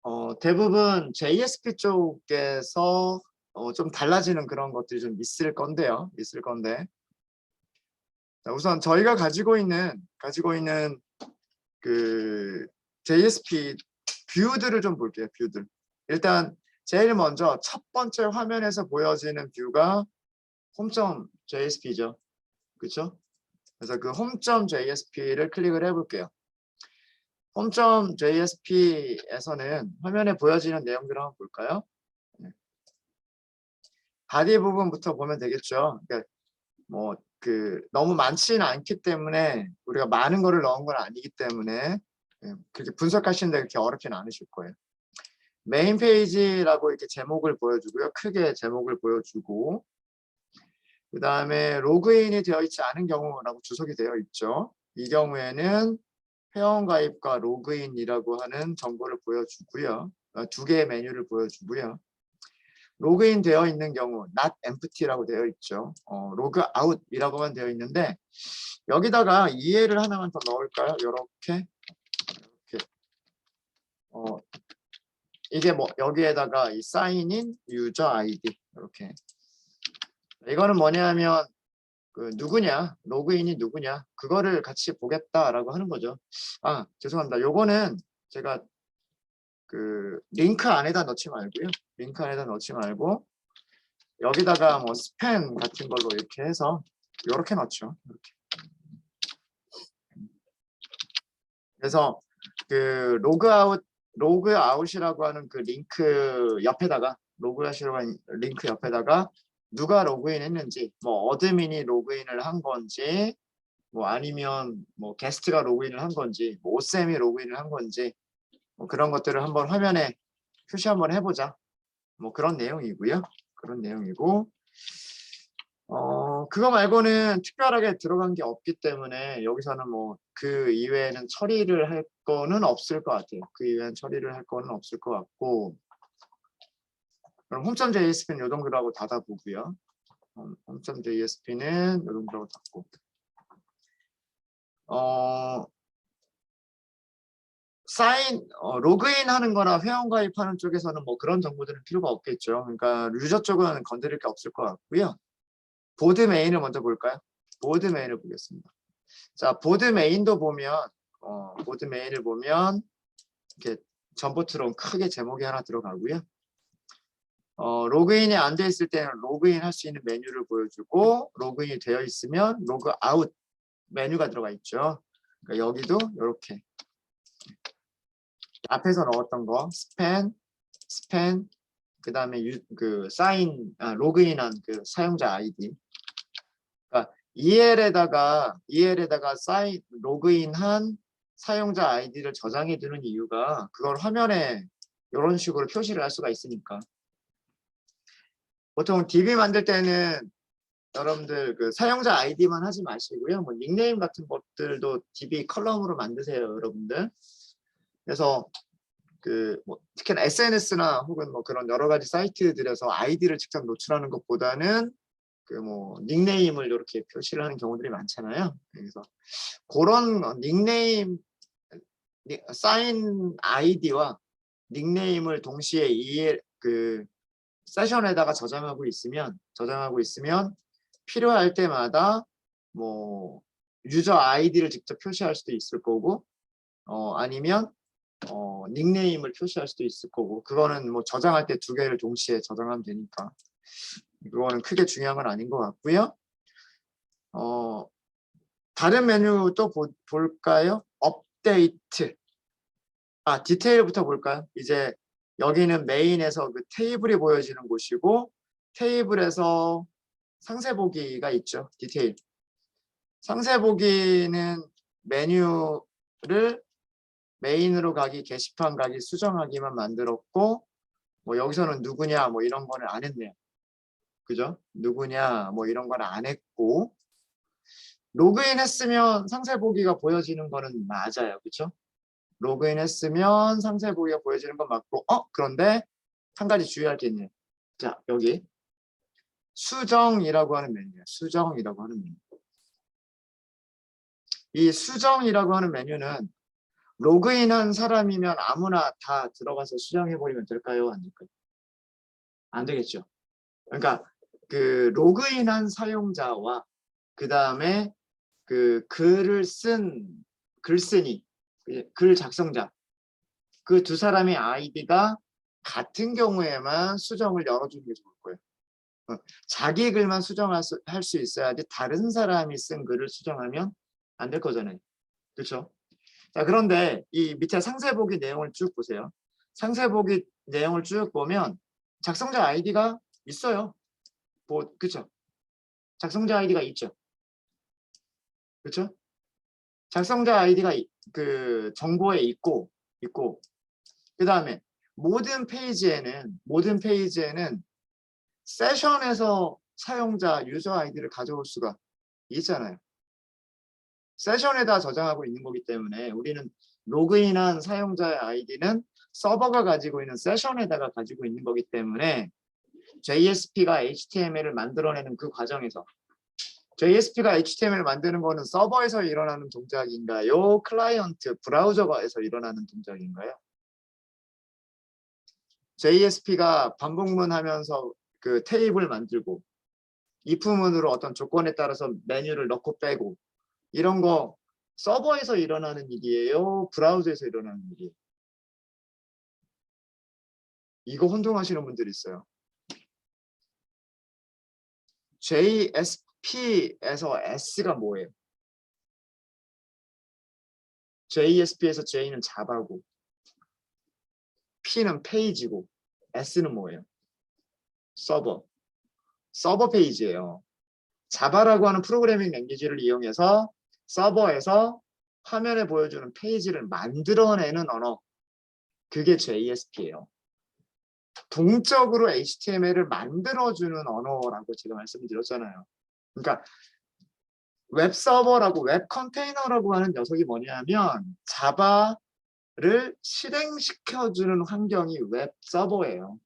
어, 대부분 JSP 쪽에서 좀 달라지는 그런 것들이 좀 있을 건데요. 자, 우선 저희가 가지고 있는 그 JSP 뷰들을 좀 볼게요. 뷰들. 일단 제일 먼저 첫 번째 화면에서 보여지는 뷰가 home.jsp죠. 그렇죠? 그래서 그 home.jsp를 클릭을 해볼게요. home.jsp에서는 화면에 보여지는 내용들을 한번 볼까요? 바디 부분부터 보면 되겠죠. 그러니까 너무 많지는 않기 때문에 우리가 많은 거를 넣은 건 아니기 때문에 그렇게 분석하시는데 그렇게 어렵지는 않으실 거예요. 메인 페이지라고 이렇게 제목을 보여주고요. 크게 제목을 보여주고 그 다음에 로그인이 되어 있지 않은 경우라고 주석이 되어 있죠. 이 경우에는 회원가입과 로그인이라고 하는 정보를 보여주고요. 두 개의 메뉴를 보여주고요. 로그인 되어 있는 경우 not empty라고 되어 있죠. 로그아웃이라고만 되어 있는데 여기다가 이해를 하나만 더 넣을까요? 이렇게 이게 여기에다가 이 사인인 유저 아이디 이렇게 이거는 뭐냐면 누구냐 로그인이 누구냐 그거를 같이 보겠다라고 하는 거죠. 죄송합니다. 요거는 제가 링크 안에다 넣지 말고 여기다가 스팸 같은 걸로 이렇게 해서 이렇게 넣죠. 이렇게. 그래서 로그아웃이라고 하는 그 링크 옆에다가 누가 로그인했는지 어드민이 로그인을 한 건지 아니면 게스트가 로그인을 한 건지 오쌤이 로그인을 한 건지 그런 것들을 한번 화면에 표시 한번 해보자. 그런 내용이고요. 그런 내용이고 그거 말고는 특별하게 들어간 게 없기 때문에 여기서는 그 이외에는 처리를 할 거는 없을 것 같아요. 그럼 home.jsp는 요 정도라고 닫아보고요. home.jsp는 요 정도라고 닫고 로그인 하는 거나 회원 가입하는 쪽에서는 그런 정보들은 필요가 없겠죠. 그러니까 유저 쪽은 건드릴 게 없을 것 같고요. 보드 메인을 먼저 볼까요? 보드 메인을 보겠습니다. 자, 보드 메인을 보면 이렇게 전보트론 크게 제목이 하나 들어가고요. 로그인이 안 돼 있을 때는 로그인 할 수 있는 메뉴를 보여주고 로그인이 되어 있으면 로그아웃 메뉴가 들어가 있죠. 그러니까 여기도 이렇게 앞에서 넣었던 거 스팸 그 다음에 로그인한 그 사용자 아이디. 그러니까 EL에다가 로그인한 사용자 아이디를 저장해 두는 이유가 그걸 화면에 이런 식으로 표시를 할 수가 있으니까. 보통 DB 만들 때는 여러분들 사용자 아이디만 하지 마시고요. 닉네임 같은 것들도 DB 컬럼으로 만드세요, 여러분들. 그래서 특히나 SNS나 혹은 그런 여러 가지 사이트들에서 아이디를 직접 노출하는 것보다는 닉네임을 이렇게 표시를 하는 경우들이 많잖아요. 그래서 그런 닉네임 사인 아이디와 닉네임을 동시에 세션에다가 저장하고 있으면 필요할 때마다 유저 아이디를 직접 표시할 수도 있을 거고 아니면 닉네임을 표시할 수도 있을 거고 그거는 저장할 때 두 개를 동시에 저장하면 되니까 그거는 크게 중요한 건 아닌 것 같고요. 다른 메뉴 또 볼까요? 업데이트. 디테일부터 볼까요? 이제 여기는 메인에서 그 테이블이 보여지는 곳이고 테이블에서 상세 보기가 있죠. 디테일. 상세 보기는 메뉴를 메인으로 가기, 게시판 가기, 수정하기만 만들었고 여기서는 누구냐 이런 거는 안 했네요. 그죠? 누구냐 이런 건 안 했고 로그인 했으면 상세 보기가 보여지는 거는 맞아요. 그렇죠? 로그인 했으면 상세 보기가 보여지는 건 맞고 그런데 한 가지 주의할 게 있네요. 자, 여기 수정이라고 하는 메뉴예요. 이 수정이라고 하는 메뉴는 로그인한 사람이면 아무나 다 들어가서 수정해버리면 될까요? 안 될까요? 안 되겠죠. 그러니까 그 로그인한 사용자와 그 다음에 그 글을 쓴 글쓴이, 글 작성자 그 두 사람의 아이디가 같은 경우에만 수정을 열어주는 게 좋을 거예요. 자기 글만 수정할 수 있어야지 다른 사람이 쓴 글을 수정하면 안 될 거잖아요. 그렇죠? 자, 그런데 이 밑에 상세 보기 내용을 쭉 보세요. 상세 보기 내용을 쭉 보면 작성자 아이디가 있어요. 뭐, 그렇죠? 작성자 아이디가 있죠. 그렇죠? 작성자 아이디가 그 정보에 있고 그 다음에 모든 페이지에는 세션에서 사용자 유저 아이디를 가져올 수가 있잖아요. 세션에다 저장하고 있는 거기 때문에 우리는 로그인한 사용자의 아이디는 서버가 가지고 있는 세션에다가 가지고 있는 거기 때문에 JSP가 HTML을 만들어내는 그 과정에서 JSP가 HTML을 만드는 거는 서버에서 일어나는 동작인가요? 클라이언트, 브라우저에서 일어나는 동작인가요? JSP가 반복문 하면서 그 테이블 만들고 if문으로 어떤 조건에 따라서 메뉴를 넣고 빼고 이런 거 서버에서 일어나는 일이에요? 브라우저에서 일어나는 일이에요? 이거 혼동하시는 분들이 있어요. JSP에서 S가 뭐예요? JSP에서 J는 자바고 P는 페이지고 S는 뭐예요? 서버 페이지예요. 자바라고 하는 프로그래밍 랭귀지를 이용해서 서버에서 화면에 보여주는 페이지를 만들어내는 언어, 그게 JSP예요. 동적으로 HTML을 만들어주는 언어라고 제가 말씀드렸잖아요. 그러니까 웹 서버라고 웹 컨테이너라고 하는 녀석이 뭐냐면 자바를 실행시켜주는 환경이 웹 서버예요.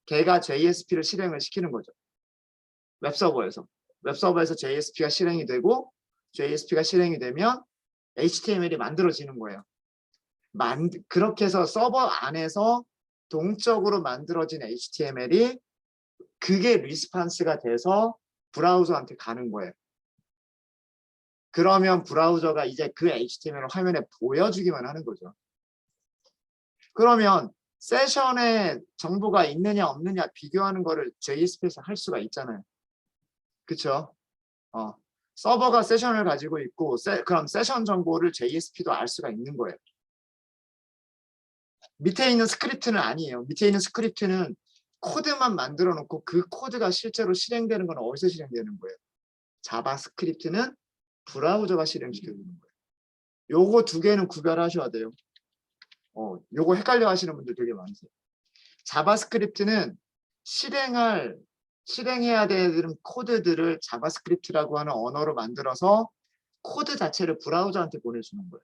걔가 JSP를 실행을 시키는 거죠. 웹 서버에서 JSP가 실행이 되고 JSP가 실행이 되면 HTML이 만들어지는 거예요. 그렇게 해서 서버 안에서 동적으로 만들어진 HTML이 그게 리스판스가 돼서 브라우저한테 가는 거예요. 그러면 브라우저가 이제 그 HTML을 화면에 보여주기만 하는 거죠. 그러면 세션에 정보가 있느냐 없느냐 비교하는 거를 JSP에서 할 수가 있잖아요. 그렇죠? 서버가 세션을 가지고 있고 그럼 세션 정보를 JSP도 알 수가 있는 거예요. 밑에 있는 스크립트는 아니에요. 밑에 있는 스크립트는 코드만 만들어 놓고 그 코드가 실제로 실행되는 건 어디서 실행되는 거예요? 자바스크립트는 브라우저가 실행시켜주는 거예요. 요거 두 개는 구별하셔야 돼요. 요거 헷갈려 하시는 분들 되게 많으세요. 자바스크립트는 실행해야 되는 코드들을 자바스크립트라고 하는 언어로 만들어서 코드 자체를 브라우저한테 보내주는 거예요.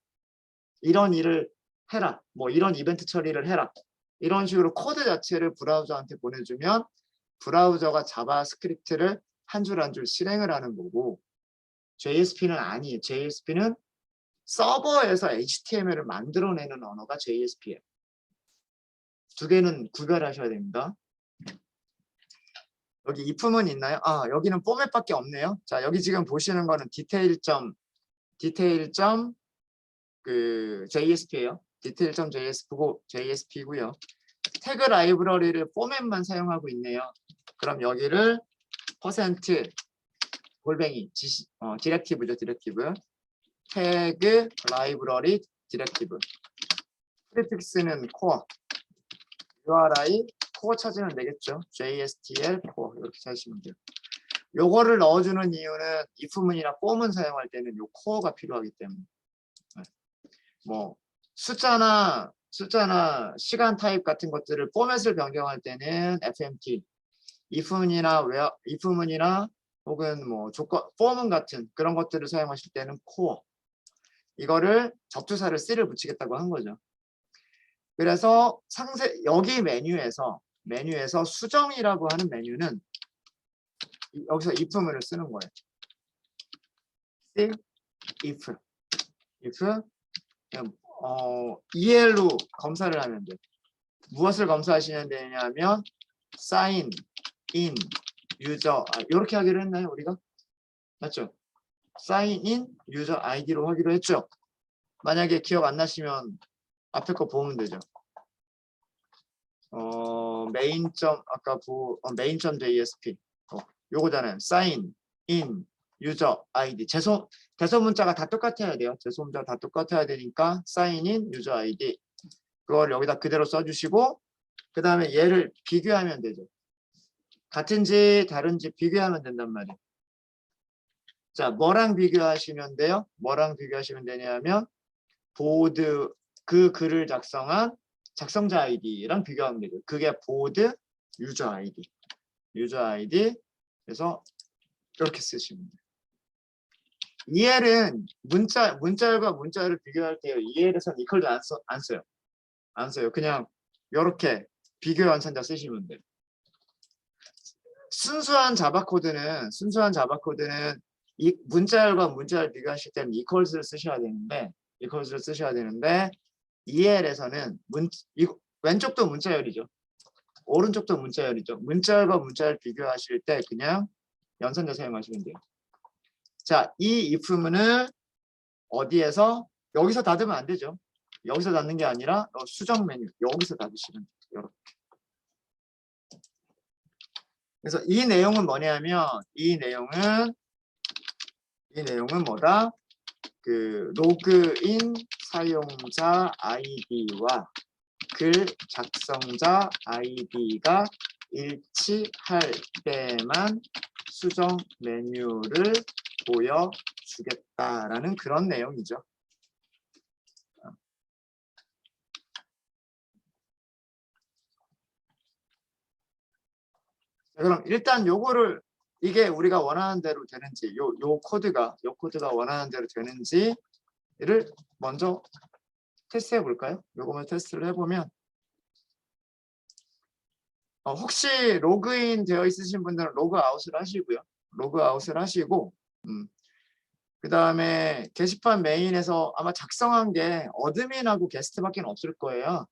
이런 일을 해라. 뭐 이런 이벤트 처리를 해라. 이런 식으로 코드 자체를 브라우저한테 보내주면 브라우저가 자바스크립트를 한 줄 한 줄 실행을 하는 거고 JSP는 아니에요. JSP는 서버에서 HTML을 만들어내는 언어가 JSP예요. 두 개는 구별하셔야 됩니다. 여기 if문 있나요? 여기는 포맷밖에 없네요. 자, 여기 지금 보시는 거는 디테일.jsp예요. JSP고요. 태그 라이브러리를 포맷만 사용하고 있네요. 그럼 여기를 %골뱅이 디렉티브죠, 디렉티브. 태그 라이브러리 디렉티브. 프리픽스는 코어. URI 코어 찾으면 되겠죠. JSTL 코어 이렇게 찾으시면 돼요. 요거를 넣어주는 이유는 if문이나 for문 사용할 때는 요 코어가 필요하기 때문에. 뭐 숫자나 시간 타입 같은 것들을 포맷을 변경할 때는 FMT, if문이나 혹은 뭐 조건 for문 같은 그런 것들을 사용하실 때는 코어. 이거를 접두사를 C를 붙이겠다고 한 거죠. 그래서 여기 메뉴에서 수정이라고 하는 메뉴는 여기서 if문을 쓰는 거예요. if EL로 검사를 하면 돼. 무엇을 검사하시면 되냐면 sign in user 이렇게 하기로 했나요 우리가? 맞죠? sign in user ID로 하기로 했죠. 만약에 기억 안 나시면 앞에 거 보면 되죠. main.jsp 요거잖아요. sign in user ID 대소 문자가 다 똑같아야 돼요. 대소 문자가 다 똑같아야 되니까 sign in user ID 그걸 여기다 그대로 써주시고 그 다음에 얘를 비교하면 되죠. 같은지 다른지 비교하면 된단 말이에요. 자, 뭐랑 비교하시면 돼요? 뭐랑 비교하시면 되냐면 보드 그 글을 작성한 작성자 아이디랑 비교하면 되죠. 그게 보드 유저 아이디. 유저 아이디. 그래서 이렇게 쓰시면 돼요. EL은 문자열과 문자열을 비교할 때 EL에서는 이퀄도 안 써요. 안 써요. 그냥 이렇게 비교 연산자 쓰시면 돼요. 순수한 자바 코드는 이 문자열과 문자열 비교하실 때는 equals를 쓰셔야 되는데 EL에서는 왼쪽도 문자열이죠. 오른쪽도 문자열이죠. 문자열과 문자열 비교하실 때 그냥 연산자 사용하시면 돼요. 자, 이 if문을 어디에서 여기서 닫으면 안 되죠. 여기서 닫는 게 아니라 수정 메뉴 여기서 닫으시면 돼요. 이렇게. 그래서 이 내용은 뭐냐면 이 내용은 뭐다? 그 로그인 사용자 아이디와 글 작성자 아이디가 일치할 때만 수정 메뉴를 보여주겠다라는 그런 내용이죠. 그럼 일단 요거를 이게 우리가 원하는 대로 되는지 요 코드가 원하는 대로 되는지를 먼저 테스트해 볼까요? 요거만 테스트를 해보면 혹시 로그인 되어 있으신 분들은 로그아웃을 하시고요. 로그아웃을 하시고 그 다음에 게시판 메인에서 아마 작성한 게 어드민하고 게스트밖에 없을 거예요.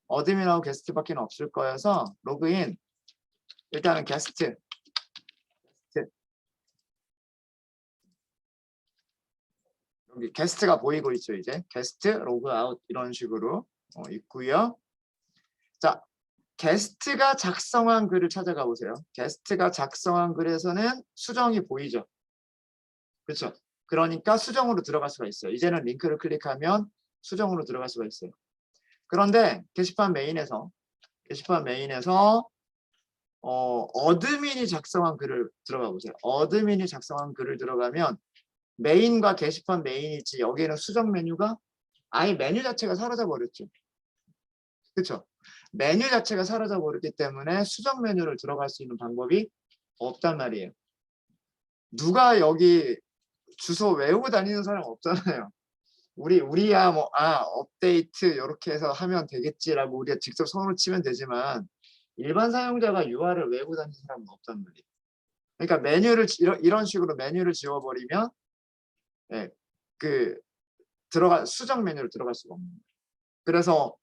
어드민하고 게스트밖에 없을 거여서 로그인 일단은 게스트 여기 게스트가 보이고 있죠. 이제 게스트 로그아웃 이런 식으로 있고요. 자, 게스트가 작성한 글을 찾아가 보세요. 게스트가 작성한 글에서는 수정이 보이죠. 그렇죠. 그러니까 수정으로 들어갈 수가 있어요. 이제는 링크를 클릭하면 수정으로 들어갈 수가 있어요. 그런데 게시판 메인에서 어드민이 작성한 글을 들어가 보세요. 어드민이 작성한 글을 들어가면 메인과 게시판 메인이 있지 여기에는 수정 메뉴가 아예 메뉴 자체가 사라져 버렸죠. 그렇죠? 메뉴 자체가 사라져 버렸기 때문에 수정 메뉴를 들어갈 수 있는 방법이 없단 말이에요. 누가 여기 주소 외우고 다니는 사람 없잖아요. 우리야 뭐 업데이트 이렇게 해서 하면 되겠지라고 우리가 직접 손으로 치면 되지만 일반 사용자가 UR을 외우고 다니는 사람은 없단 말이에요. 그러니까 메뉴를 이런 식으로 메뉴를 지워버리면 그 수정 메뉴로 들어갈 수가 없는 거예요. 그래서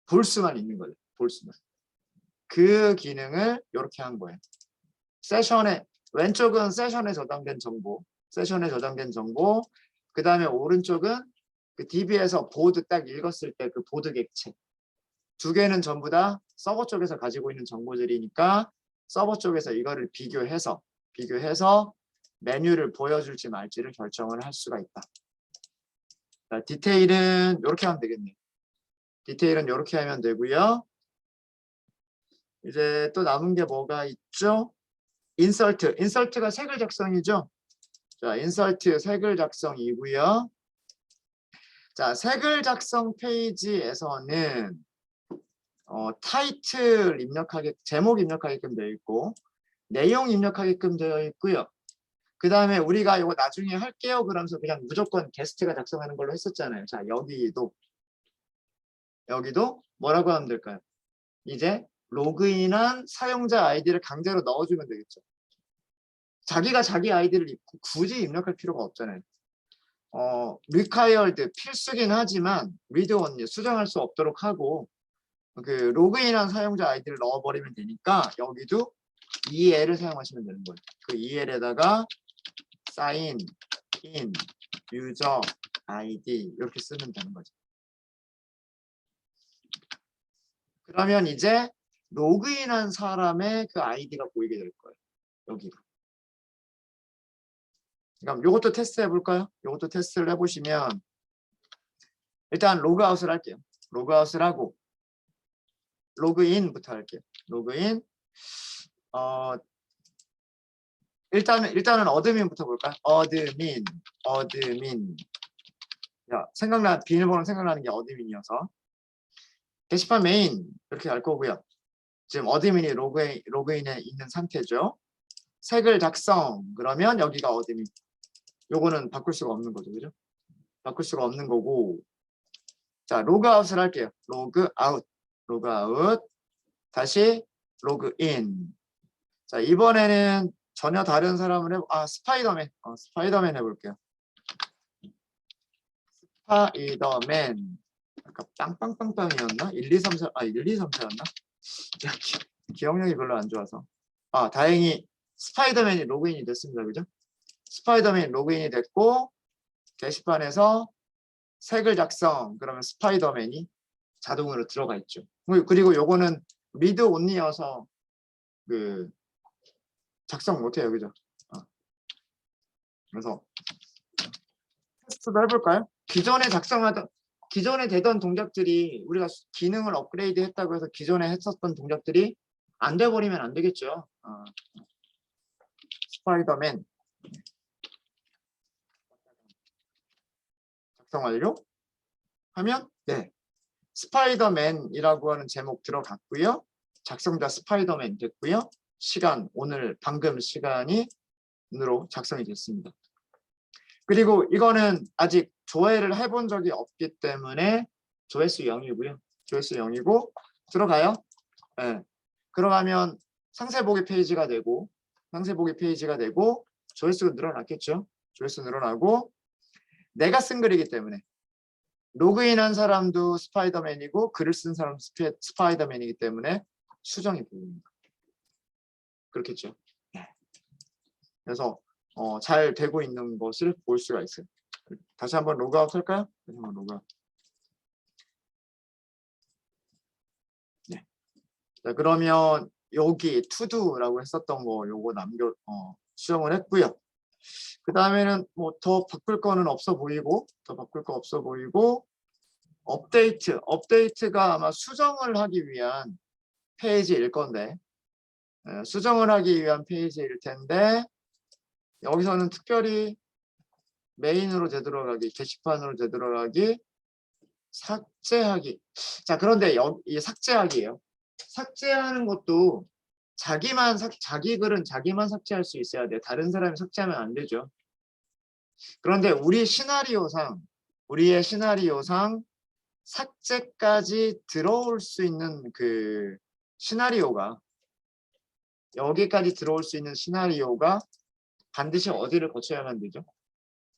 볼 수만 있는 거예요. 볼 수만. 그 기능을 이렇게 한 거예요. 세션에 왼쪽은 세션에 저장된 정보, 그 다음에 오른쪽은 그 DB에서 보드 딱 읽었을 때 그 보드 객체. 두 개는 전부 다 서버 쪽에서 가지고 있는 정보들이니까 서버 쪽에서 이거를 비교해서 메뉴를 보여줄지 말지를 결정을 할 수가 있다. 자, 디테일은 이렇게 하면 되겠네요. 디테일은 이렇게 하면 되고요. 이제 또 남은 게 뭐가 있죠? 인설트가 색을 작성이죠. 자, 인설트 색을 작성이고요. 자, 색을 작성 페이지에서는 타이틀 제목 입력하게끔 되어 있고 내용 입력하게끔 되어 있고요. 그 다음에 우리가 이거 나중에 할게요 그러면서 그냥 무조건 게스트가 작성하는 걸로 했었잖아요. 자, 여기도 뭐라고 하면 될까요? 이제 로그인한 사용자 아이디를 강제로 넣어주면 되겠죠. 자기가 자기 아이디를 굳이 입력할 필요가 없잖아요. required 필수긴 하지만 read only 수정할 수 없도록 하고 그 로그인한 사용자 아이디를 넣어버리면 되니까 여기도 EL을 사용하시면 되는 거예요. 그 EL에다가 sign in user ID 이렇게 쓰면 되는 거죠. 그러면 이제 로그인한 사람의 그 아이디가 보이게 될 거예요. 여기가. 그럼 이것도 테스트 해볼까요? 이것도 테스트를 해보시면 일단 로그아웃을 할게요. 로그아웃을 하고 로그인부터 할게요. 로그인. 일단은 어드민부터 볼까요? 어드민. 야, 비밀번호 생각나는 게 어드민이어서 게시판 메인 이렇게 할 거고요. 지금 어드민이 로그인에 있는 상태죠. 색을 작성. 그러면 여기가 어드민. 요거는 바꿀 수가 없는 거죠. 그죠? 바꿀 수가 없는 거고. 자, 로그아웃을 할게요. 로그아웃. 다시 로그인. 자, 이번에는 전혀 다른 사람을 스파이더맨 해볼게요. 스파이더맨. 아까 빵빵빵빵이었나? 1, 2, 3, 4, 1, 2, 3, 4였나? 기억력이 별로 안 좋아서. 다행히 스파이더맨이 로그인이 됐습니다. 그죠? 스파이더맨이 로그인이 됐고 게시판에서 색을 작성. 그러면 스파이더맨이 자동으로 들어가 있죠. 그리고 요거는 리드 온리여서 그 작성 못해요. 그죠? 그래서 테스트도 해볼까요? 기존에 되던 동작들이 우리가 기능을 업그레이드 했다고 해서 기존에 했었던 동작들이 안 돼버리면 안 되겠죠. 스파이더맨 작성 완료 하면 네 스파이더맨이라고 하는 제목 들어갔고요. 작성자 스파이더맨 됐고요. 시간 오늘 방금 시간으로 작성이 됐습니다. 그리고 이거는 아직 조회를 해본 적이 없기 때문에 조회수 0이고요. 조회수 0이고 들어가요. 네. 들어가면 상세 보기 페이지가 되고 조회수가 늘어났겠죠. 조회수 늘어나고 내가 쓴 글이기 때문에 로그인한 사람도 스파이더맨이고 글을 쓴 사람도 스파이더맨이기 때문에 수정이 보입니다. 그렇겠죠. 네. 그래서 잘 되고 있는 것을 볼 수가 있어요. 다시 한번 로그아웃 할까요? 다시 한번 로그아웃. 네. 자, 그러면 여기 투두라고 했었던 거 요거 수정을 했고요. 그 다음에는 뭐 더 바꿀 거는 없어 보이고 업데이트가 아마 수정을 하기 위한 페이지일 건데 수정을 하기 위한 페이지일 텐데 여기서는 특별히 메인으로 되돌아가기, 게시판으로 되돌아가기, 삭제하기. 자, 그런데 이 삭제하기예요. 삭제하는 것도 자기 글은 자기만 삭제할 수 있어야 돼. 다른 사람이 삭제하면 안 되죠. 그런데 우리의 시나리오상 삭제까지 들어올 수 있는 그 시나리오가 여기까지 들어올 수 있는 시나리오가 반드시 어디를 거쳐야만 되죠?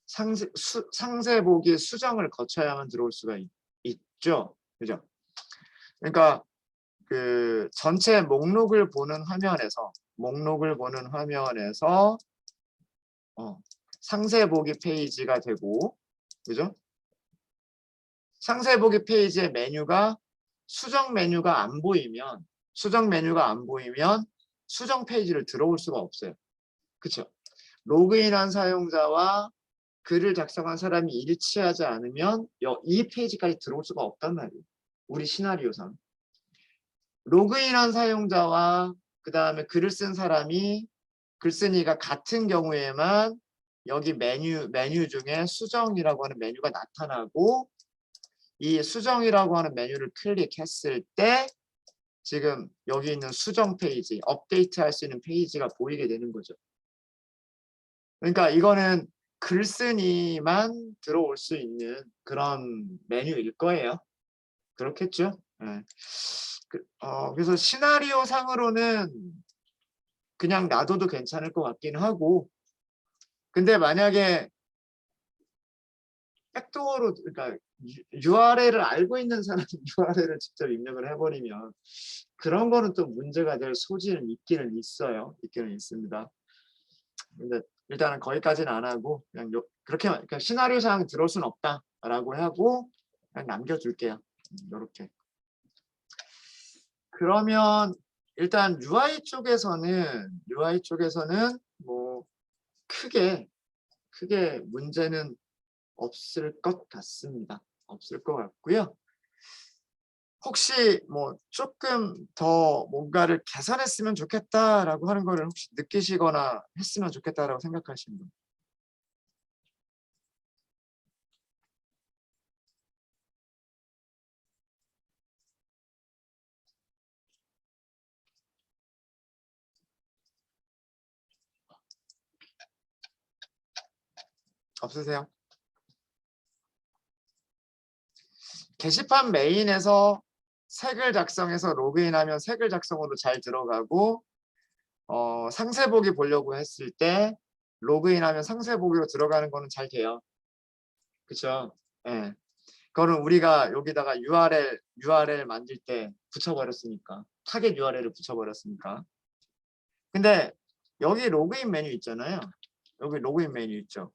상세 보기 수정을 거쳐야만 들어올 수가 있죠. 그죠? 그러니까 그 전체 목록을 보는 화면에서 상세 보기 페이지가 되고 그죠? 상세 보기 페이지의 메뉴가 수정 메뉴가 안 보이면 수정 페이지를 들어올 수가 없어요. 그렇죠? 로그인한 사용자와 글을 작성한 사람이 일치하지 않으면 이 페이지까지 들어올 수가 없단 말이에요. 우리 시나리오상. 로그인한 사용자와 그 다음에 글을 쓴 사람이 글쓴이가 같은 경우에만 여기 메뉴 중에 수정이라고 하는 메뉴가 나타나고 이 수정이라고 하는 메뉴를 클릭했을 때 지금 여기 있는 수정 페이지, 업데이트 할 수 있는 페이지가 보이게 되는 거죠. 그러니까 이거는 글쓴이만 들어올 수 있는 그런 메뉴일 거예요. 그렇겠죠? 네. 그래서 시나리오 상으로는 그냥 놔둬도 괜찮을 것 같긴 하고 근데 만약에 백도어로 그러니까 URL을 알고 있는 사람이 URL을 직접 입력을 해버리면 그런 거는 또 문제가 될 소지는 있기는 있어요. 있기는 있습니다. 근데 일단은 거기까지는 안 하고 그냥 그렇게 그러니까 시나리오상 들어올 수는 없다라고 하고 그냥 남겨둘게요. 이렇게. 그러면 일단 UI 쪽에서는 뭐 크게 문제는 없을 것 같습니다. 없을 것 같고요. 혹시 뭐 조금 더 뭔가를 개선했으면 좋겠다라고 하는 거를 혹시 느끼시거나 했으면 좋겠다라고 생각하시는 분? 없으세요? 게시판 메인에서 색을 작성해서 로그인하면 색을 작성으로 잘 들어가고 상세 보기 보려고 했을 때 로그인하면 상세 보기로 들어가는 거는 잘 돼요. 그렇죠? 예. 그거는 우리가 여기다가 URL 만들 때 붙여버렸으니까 타겟 URL을 붙여버렸으니까. 근데 여기 로그인 메뉴 있잖아요. 여기 로그인 메뉴 있죠.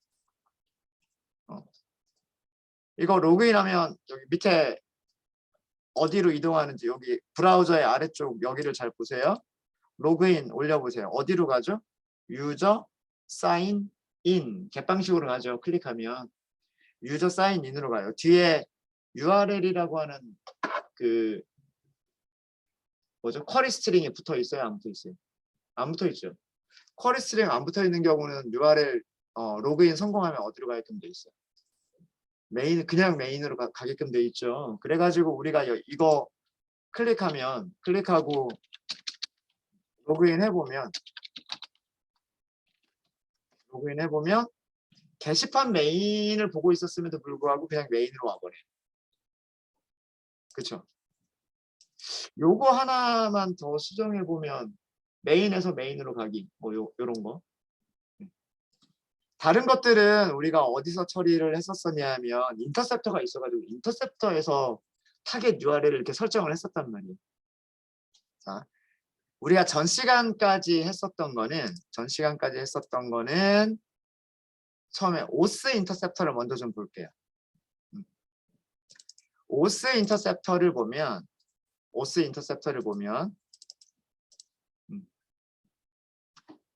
이거 로그인하면 여기 밑에 어디로 이동하는지 여기 브라우저의 아래쪽 여기를 잘 보세요. 로그인 올려보세요. 어디로 가죠? 유저 사인 인 개방식으로 가죠. 클릭하면 유저 사인 인으로 가요. 뒤에 URL이라고 하는 그 뭐죠? 쿼리 스트링이 붙어 있어요? 안 붙어 있어요? 안 붙어 있죠. 쿼리 스트링 안 붙어 있는 경우는 URL 로그인 성공하면 어디로 가게끔 돼 있어요? 그냥 메인으로 가게끔 돼 있죠. 그래가지고 우리가 이거 클릭하고 로그인 해보면 게시판 메인을 보고 있었음에도 불구하고 그냥 메인으로 와버려요. 그쵸? 요거 하나만 더 수정해보면 메인에서 메인으로 가기 뭐 요런 거. 다른 것들은 우리가 어디서 처리를 했었었냐 하면 인터셉터가 있어가지고 인터셉터에서 타겟 URL을 이렇게 설정을 했었단 말이에요. 자, 우리가 전 시간까지 했었던 거는 처음에 오스 인터셉터를 먼저 좀 볼게요. 오스 인터셉터를 보면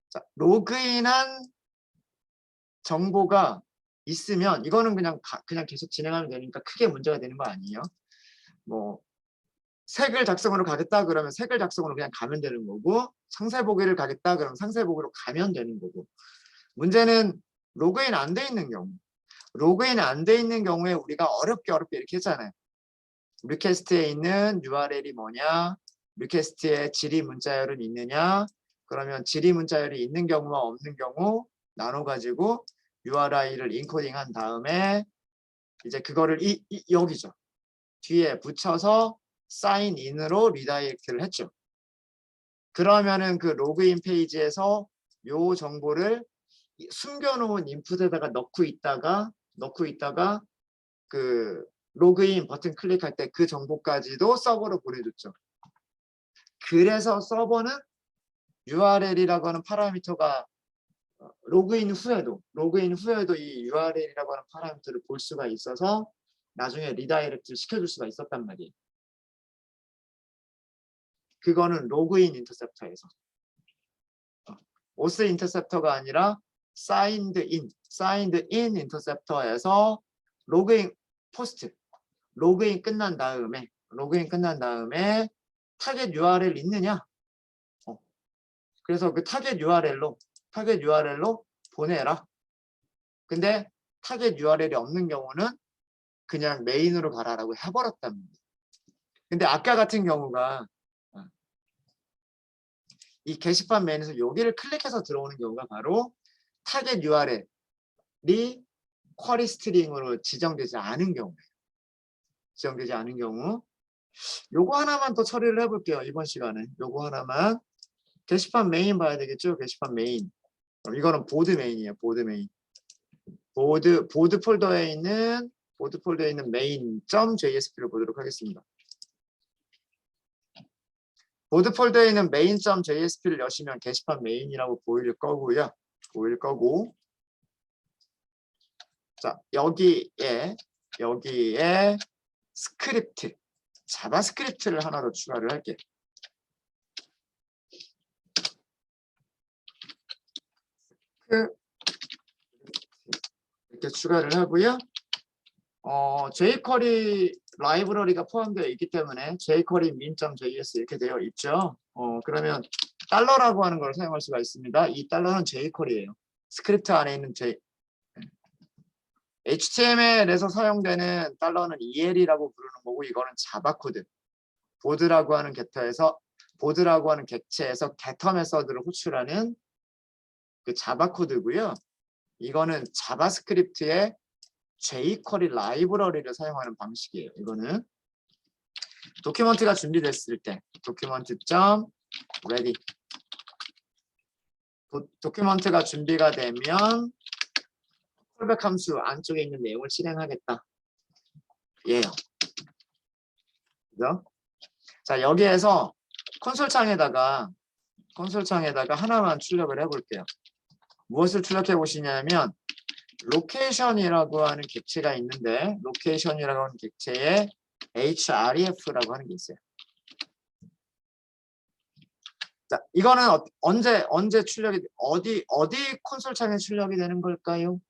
자, 로그인한 정보가 있으면 이거는 그냥 계속 진행하면 되니까 크게 문제가 되는 거 아니에요. 뭐 색을 작성으로 가겠다 그러면 색을 작성으로 그냥 가면 되는 거고 상세 보기를 가겠다 그러면 상세 보기로 가면 되는 거고 문제는 로그인 안 돼 있는 경우 로그인 안 돼 있는 경우에 우리가 어렵게 이렇게 했잖아요. 리퀘스트에 있는 URL이 뭐냐 리퀘스트에 질의 문자열은 있느냐 그러면 질의 문자열이 있는 경우와 없는 경우 나눠가지고 URI를 인코딩한 다음에 이제 그거를 여기죠. 뒤에 붙여서 사인 인으로 리다이렉트를 했죠. 그러면은 그 로그인 페이지에서 요 정보를 숨겨놓은 인풋에다가 넣고 있다가 그 로그인 버튼 클릭할 때 그 정보까지도 서버로 보내줬죠. 그래서 서버는 URL이라고 하는 파라미터가 로그인 후에도 이 URL이라고 하는 파라미터를 볼 수가 있어서 나중에 리다이렉트를 시켜줄 수가 있었단 말이에요. 그거는 로그인 인터셉터에서 오스 인터셉터가 아니라 사인드 인 인터셉터에서 로그인 로그인 끝난 다음에 타겟 URL 있느냐? 그래서 그 타겟 URL로 보내라. 근데 타겟 URL이 없는 경우는 그냥 메인으로 가라라고 해버렸단 말이에요. 근데 아까 같은 경우가 이 게시판 메인에서 여기를 클릭해서 들어오는 경우가 바로 타겟 URL이 쿼리 스트링으로 지정되지 않은 경우예요. 요거 하나만 더 처리를 해볼게요. 이번 시간에 요거 하나만. 게시판 메인 봐야 되겠죠? 게시판 메인. 이거는 보드 메인이에요. 보드 메인. 보드 폴더에 있는 main.jsp를 보도록 하겠습니다. 보드 폴더에 있는 main.jsp를 여시면 게시판 메인이라고 보일 거고요. 자, 여기에 스크립트, 자바스크립트를 하나 더 추가를 할게요. 이렇게 추가를 하고요. jQuery 라이브러리가 포함되어 있기 때문에 jQuery min.js 이렇게 되어 있죠. 그러면 달러라고 하는 걸 사용할 수가 있습니다. 이 달러는 jQuery예요. 스크립트 안에 있는 HTML에서 사용되는 달러는 EL이라고 부르는 거고, 이거는 자바 코드. 보드라고 하는 객체에서 getter 메서드를 호출하는 그 자바 코드고요. 이거는 자바스크립트의 jQuery 라이브러리를 사용하는 방식이에요. 이거는 도큐먼트가 준비됐을 때 document.ready 도큐먼트가 준비가 되면 콜백 함수 안쪽에 있는 내용을 실행하겠다. 예요. 그죠? 자, 여기에서 콘솔 창에다가 하나만 출력을 해볼게요. 무엇을 출력해 보시냐면 로케이션이라고 하는 객체가 있는데, 로케이션이라고 하는 객체에 href라고 하는 게 있어요. 자, 이거는 언제 출력이, 어디 콘솔 창에 출력이 되는 걸까요?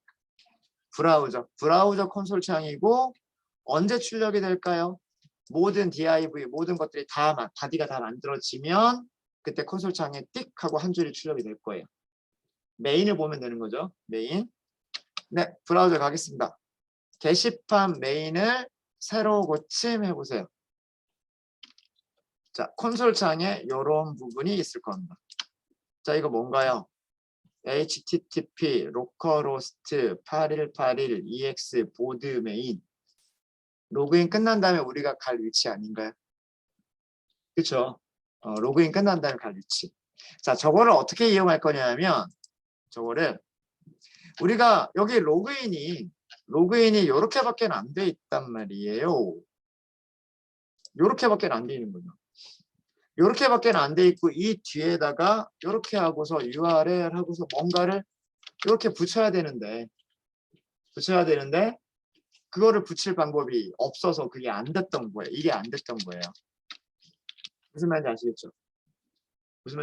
브라우저 콘솔 창이고, 언제 출력이 될까요? 모든 div, 모든 것들이 바디가 다 만들어지면 그때 콘솔 창에 띡 하고 한 줄이 출력이 될 거예요. 메인을 보면 되는 거죠. 메인. 네, 브라우저 가겠습니다. 게시판 메인을 새로 고침해 보세요. 자, 콘솔 창에 이런 부분이 있을 겁니다. 자, 이거 뭔가요? http localhost 8181 ex 보드 메인. 로그인 끝난 다음에 우리가 갈 위치 아닌가요? 그렇죠? 로그인 끝난 다음에 갈 위치. 자, 저거를 어떻게 이용할 거냐면, 저거를 우리가 여기 로그인이 이렇게밖에 안 돼 있단 말이에요. 이렇게밖에 안 돼 있는 거죠. 이렇게밖에 안 돼 있고, 이 뒤에다가 이렇게 하고서 URL 하고서 뭔가를 이렇게 붙여야 되는데 그거를 붙일 방법이 없어서 그게 안 됐던 거예요. 이게 안 됐던 거예요. 무슨 말인지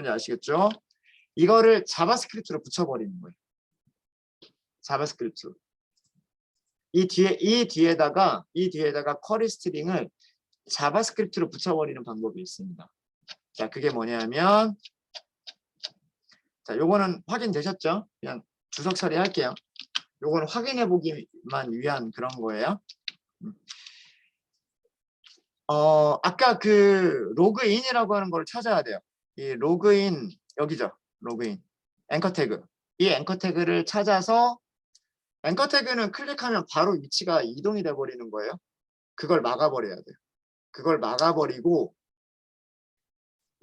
아시겠죠? 이거를 자바스크립트로 붙여버리는 거예요. 자바스크립트로. 이 뒤에다가 쿼리 스트링을 자바스크립트로 붙여버리는 방법이 있습니다. 자, 그게 뭐냐면, 자, 요거는 확인되셨죠? 그냥 주석 처리할게요. 요거는 확인해 보기만 위한 그런 거예요. 아까 그 로그인이라고 하는 걸 찾아야 돼요. 이 로그인 여기죠. 로그인 앵커 태그. 이 앵커 태그를 찾아서, 앵커 태그는 클릭하면 바로 위치가 이동이 돼 버리는 거예요. 그걸 막아버려야 돼요. 그걸 막아버리고,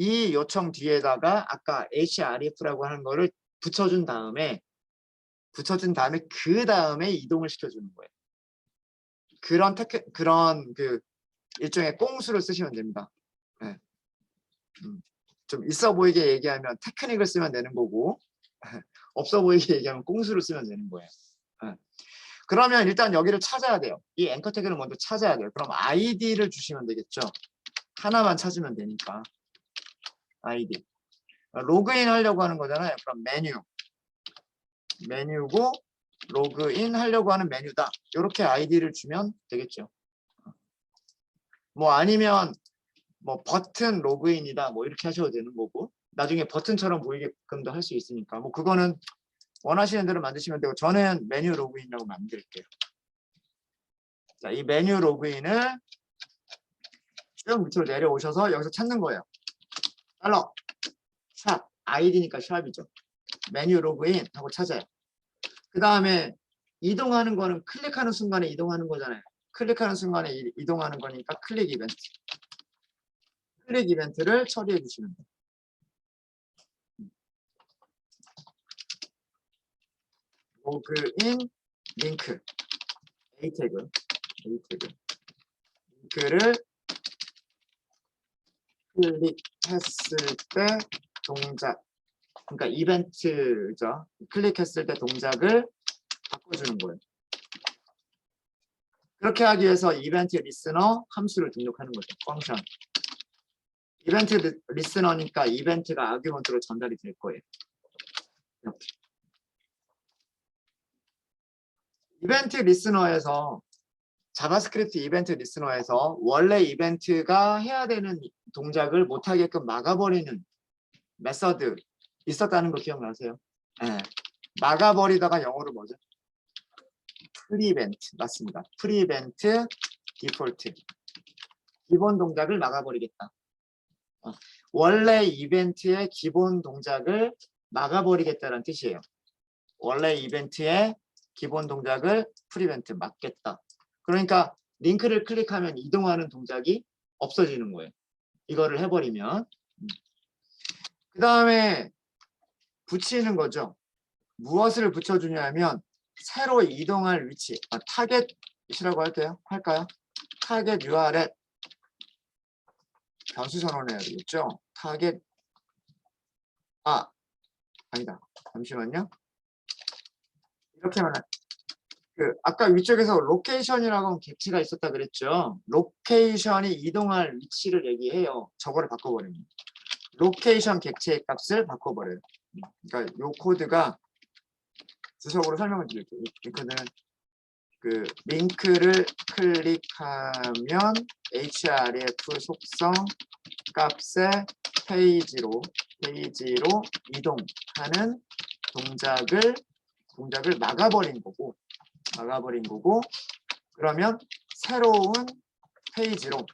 이 요청 뒤에다가 아까 href라고 하는 거를 붙여준 다음에 그 다음에 이동을 시켜주는 거예요. 그런 그 일종의 꽁수를 쓰시면 됩니다. 네. 좀 있어 보이게 얘기하면 테크닉을 쓰면 되는 거고, 없어 보이게 얘기하면 꽁수를 쓰면 되는 거예요. 네. 그러면 일단 여기를 찾아야 돼요. 이 앵커 태그를 먼저 찾아야 돼요. 그럼 id를 주시면 되겠죠. 하나만 찾으면 되니까. id. 로그인 하려고 하는 거잖아요. 그럼 메뉴고 로그인 하려고 하는 메뉴다. 이렇게 아이디를 주면 되겠죠. 뭐 아니면 뭐 버튼 로그인이다. 뭐 이렇게 하셔도 되는 거고, 나중에 버튼처럼 보이게끔도 할 수 있으니까 뭐 그거는 원하시는 대로 만드시면 되고, 저는 메뉴 로그인이라고 만들게요. 자, 이 메뉴 로그인을 쭉 밑으로 내려오셔서 여기서 찾는 거예요. 달러 샵 아이디니까 샵이죠. 메뉴 로그인 하고 찾아요. 그 다음에 이동하는 거는 클릭하는 순간에 이동하는 거잖아요. 클릭하는 순간에 이동하는 거니까 클릭 이벤트를 처리해 주시면 돼요. 로그인 링크 A 태그 링크를 클릭했을 때 동작, 그러니까 이벤트죠. 클릭했을 때 동작을 바꿔주는 거예요. 그렇게 하기 위해서 이벤트 리스너 함수를 등록하는 거죠. 펑션. 이벤트 리스너니까 이벤트가 아규먼트로 전달이 될 거예요. 이렇게. 이벤트 리스너에서 자바스크립트 이벤트 리스너에서 원래 이벤트가 해야 되는 동작을 못하게끔 막아버리는 메서드 있었다는 거 기억나세요? 네. 막아버리다가 영어로 뭐죠? 프리벤트. 맞습니다. 프리벤트 디폴트. 기본 동작을 막아버리겠다. 원래 이벤트의 기본 동작을 막아버리겠다는 뜻이에요. 원래 이벤트의 기본 동작을 프리벤트 막겠다. 그러니까 링크를 클릭하면 이동하는 동작이 없어지는 거예요. 이거를 해버리면. 그 다음에 붙이는 거죠. 무엇을 붙여주냐면 새로 이동할 위치, 타겟이라고 할까요? 타겟 URL 변수 선언해야 되겠죠. 타겟 아니다. 잠시만요. 이렇게 하면 아까 위쪽에서 로케이션이라고 하는 객체가 있었다 그랬죠. 로케이션이 이동할 위치를 얘기해요. 저거를 바꿔버립니다. 로케이션 객체의 값을 바꿔버려요. 그러니까 이 코드가 주석으로 설명을 드릴게요. 이 코드는 링크를 클릭하면 href 속성 값의 페이지로 이동하는 동작을 막아버린 거고 그러면 새로운 페이지로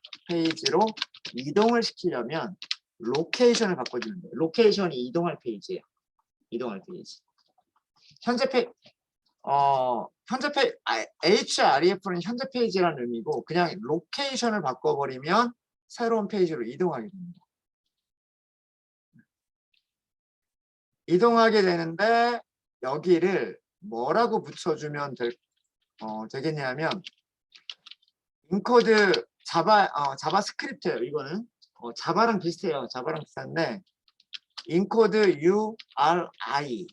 이동을 시키려면 로케이션을 바꿔주는 거예요. 로케이션이 이동할 페이지예요. 이동할 페이지. href는 현재 페이지라는 의미고 그냥 로케이션을 바꿔버리면 새로운 페이지로 이동하게 됩니다. 이동하게 되는데 여기를 뭐라고 붙여주면 되겠냐면 인코드 자바스크립트예요. 이거는 자바랑 비슷해요. 자바랑 비슷한데 인코드 URI가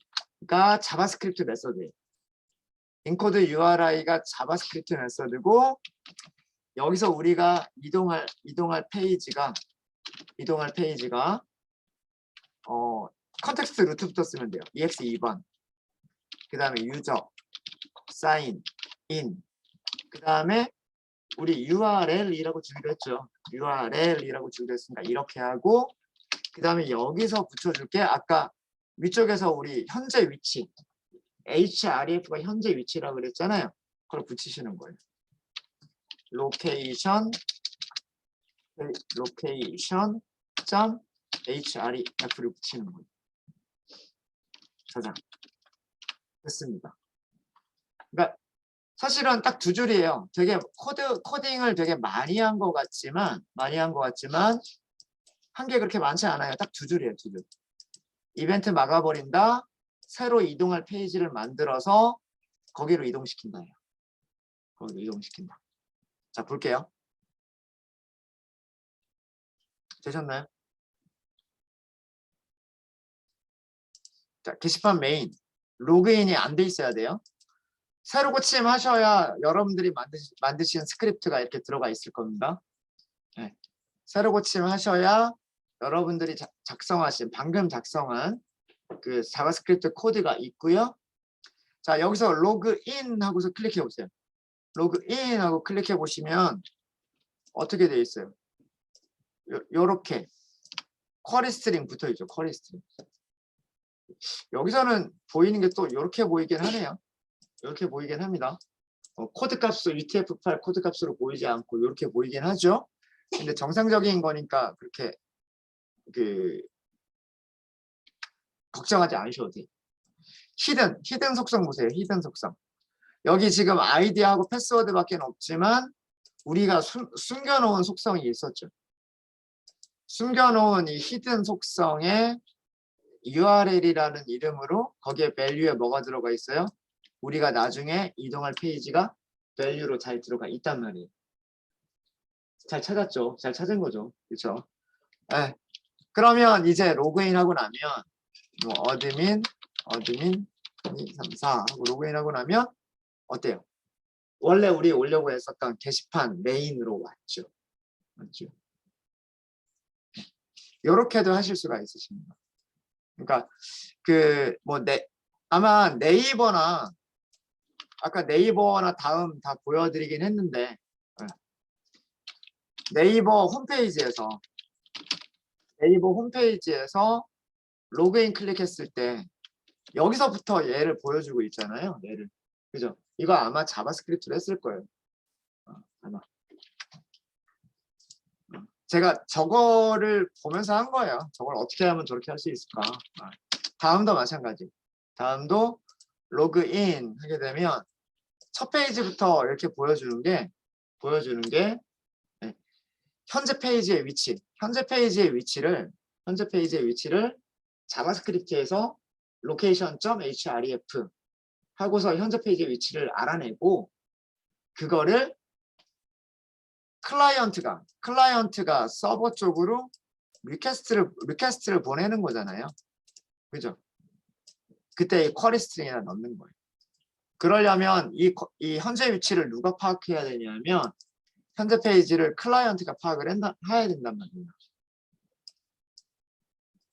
자바스크립트 메서드예요. 인코드 URI가 자바스크립트 메서드고 여기서 우리가 이동할 페이지가 컨텍스트 루트부터 쓰면 돼요. EX2번. 그 다음에 유저, 사인, 인. 그 다음에 우리 URL이라고 주기로 했죠. URL이라고 주기로 했으니까 이렇게 하고 그 다음에 여기서 붙여줄 게 아까 위쪽에서 우리 현재 위치 href가 현재 위치라고 그랬잖아요. 그걸 붙이시는 거예요. 로케이션 점 href를 붙이는 거예요. 저장. 됐습니다. 그러니까 사실은 딱 두 줄이에요. 되게 코딩을 되게 많이 한 것 같지만 한 게 그렇게 많지 않아요. 딱 두 줄이에요. 두 줄. 이벤트 막아버린다. 새로 이동할 페이지를 만들어서 거기로 이동시킨다. 거기로 이동시킨다. 자, 볼게요. 되셨나요? 자, 게시판 메인. 로그인이 안 돼 있어야 돼요. 새로 고침하셔야 여러분들이 만드신 스크립트가 이렇게 들어가 있을 겁니다. 네. 새로 고침하셔야 여러분들이 방금 작성한 그 자바스크립트 코드가 있고요. 자, 여기서 로그인 하고서 클릭해 보세요. 로그인 하고 클릭해 보시면 어떻게 되어 있어요? 요렇게 쿼리 스트링 붙어 있죠. 쿼리 스트링. 여기서는 보이는 게 또 이렇게 보이긴 하네요. 이렇게 보이긴 합니다. 코드 값도 UTF 파일 코드 값으로 보이지 않고 이렇게 보이긴 하죠. 근데 정상적인 거니까 그렇게 걱정하지 않으셔도 돼요. 히든 속성 보세요. 히든 속성. 여기 지금 아이디하고 패스워드밖에 없지만 우리가 숨겨놓은 속성이 있었죠. 숨겨놓은 이 히든 속성에 URL이라는 이름으로 거기에 value에 뭐가 들어가 있어요? 우리가 나중에 이동할 페이지가 value로 잘 들어가 있단 말이에요. 잘 찾았죠? 잘 찾은 거죠? 그렇죠? 네. 그러면 이제 로그인하고 나면 뭐 어드민 2, 3, 4 하고 로그인하고 나면 어때요? 원래 우리 오려고 했었던 게시판 메인으로 왔죠. 맞죠? 이렇게도 하실 수가 있으십니다. 그러니까 아마 네이버나 아까 네이버나 다음 다 보여드리긴 했는데 네이버 홈페이지에서 로그인 클릭했을 때 여기서부터 얘를 보여주고 있잖아요. 얘를. 그죠? 이거 아마 자바스크립트로 했을 거예요. 아마. 제가 저거를 보면서 한 거예요. 저걸 어떻게 하면 저렇게 할 수 있을까? 다음도 마찬가지. 다음도 로그인 하게 되면 첫 페이지부터 이렇게 보여주는 게 네, 현재 페이지의 위치를 자바스크립트에서 location.href 하고서 현재 페이지의 위치를 알아내고 그거를 클라이언트가 서버 쪽으로 리퀘스트를 보내는 거잖아요. 그죠? 그때 이 쿼리 스트링에다 넣는 거예요. 그러려면 이 현재 위치를 누가 파악해야 되냐면 현재 페이지를 클라이언트가 파악을 해야 된단 말이에요.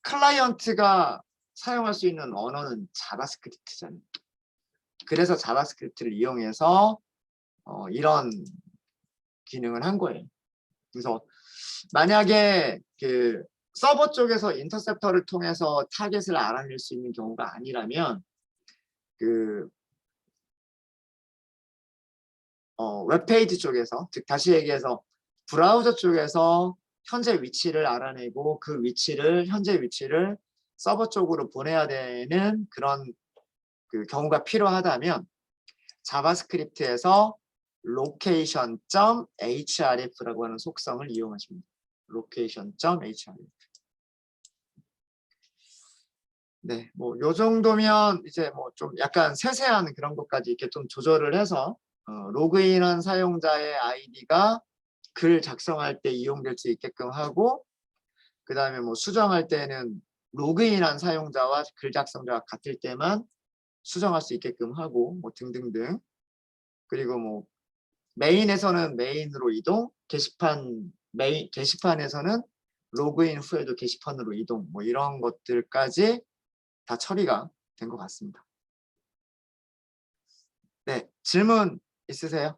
클라이언트가 사용할 수 있는 언어는 자바스크립트잖아요. 그래서 자바스크립트를 이용해서 이런 기능을 한 거예요. 그래서 만약에 그 서버 쪽에서 인터셉터를 통해서 타겟을 알아낼 수 있는 경우가 아니라면 그 웹페이지 쪽에서, 즉 다시 얘기해서 브라우저 쪽에서 현재 위치를 알아내고 그 현재 위치를 서버 쪽으로 보내야 되는 그런 그 경우가 필요하다면 자바스크립트에서 location.href라고 하는 속성을 이용하십니다. location.href. 네, 뭐 요 정도면 이제 뭐 좀 약간 세세한 그런 것까지 이렇게 좀 조절을 해서 로그인한 사용자의 아이디가 글 작성할 때 이용될 수 있게끔 하고 그 다음에 뭐 수정할 때는 로그인한 사용자와 글 작성자가 같을 때만 수정할 수 있게끔 하고 뭐 등등등. 그리고 뭐 메인에서는 메인으로 이동, 게시판에서는 로그인 후에도 게시판으로 이동, 뭐 이런 것들까지 다 처리가 된 것 같습니다. 네, 질문 있으세요?